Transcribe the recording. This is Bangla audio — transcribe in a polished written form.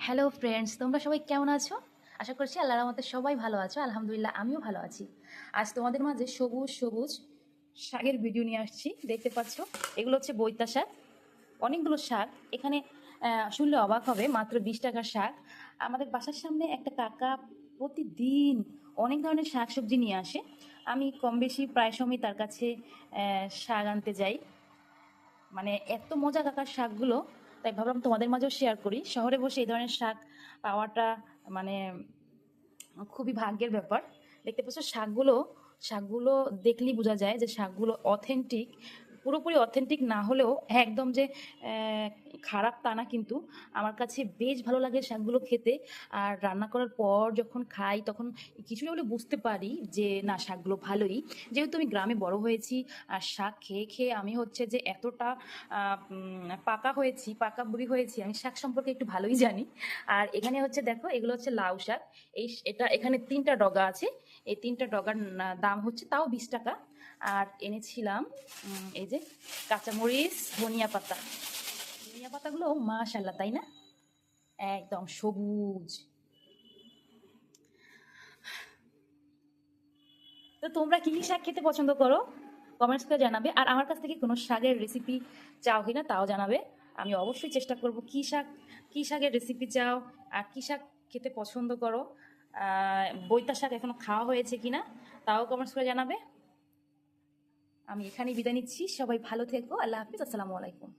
হ্যালো ফ্রেন্ডস, তোমরা সবাই কেমন আছো? আশা করছি আল্লাহর রহমতে সবাই ভালো আছো। আলহামদুলিল্লাহ আমিও ভালো আছি। আজ তোমাদের মাঝে সবুজ সবুজ শাকের ভিডিও নিয়ে আসছি। দেখতে পাচ্ছ, এগুলো হচ্ছে বৈতা শাক। অনেকগুলো শাক এখানে শুনলে অবাক হবে, মাত্র 20 টাকার শাক। আমাদের বাসার সামনে একটা কাকা প্রতিদিন অনেক ধরনের শাক সবজি নিয়ে আসে। আমি কম বেশি প্রায় সময় তার কাছে শাক আনতে যাই। মানে এত মজা কাকার শাকগুলো, তাই ভাবলাম তোমাদের মাঝেও শেয়ার করি। শহরে বসে এই ধরনের শাক পাওয়াটা মানে খুবই ভাগ্যের ব্যাপার। দেখতে পাচ্ছ শাকগুলো, শাকগুলো দেখলেই বোঝা যায় যে শাকগুলো অথেন্টিক। পুরোপুরি অথেন্টিক না হলেও একদম যে আহ, খারাপ তা না, কিন্তু আমার কাছে বেশ ভালো লাগে শাকগুলো খেতে। আর রান্না করার পর যখন খাই তখন কিছুটা হলে বুঝতে পারি যে না, শাকগুলো ভালোই। যেহেতু আমি গ্রামে বড় হয়েছি, আর শাক খেয়ে খেয়ে আমি হচ্ছে যে এতটা পাকা হয়েছি, পাকা বুড়ি হয়েছি, আমি শাক সম্পর্কে একটু ভালোই জানি। আর এখানে হচ্ছে দেখো, এগুলো হচ্ছে লাউ শাক। এটা এখানে 3টা ডগা আছে। এই 3টা ডগার দাম হচ্ছে তাও 20 টাকা। আর এনেছিলাম এই যে কাঁচামরিচ, ধনিয়া পাতা। ধনিয়া পাতাগুলো মাশাআল্লাহ, তাই না? একদম সবুজ। তো তোমরা কি কি শাক খেতে পছন্দ করো? কমেন্টস করে জানাবে। আর আমার কাছ থেকে কোনো শাকের রেসিপি চাও কিনা তাও জানাবে। আমি অবশ্যই চেষ্টা করব। কি শাকের রেসিপি চাও আর কি শাক খেতে পছন্দ করো? বৈতা শাক এখনো খাওয়া হয়েছে কিনা তাও কমেন্টস করে জানাবে। আমি এখানেই বিদায় নিচ্ছি। সবাই ভালো থেকো। আল্লাহ হাফিজ। আসসালামু আলাইকুম।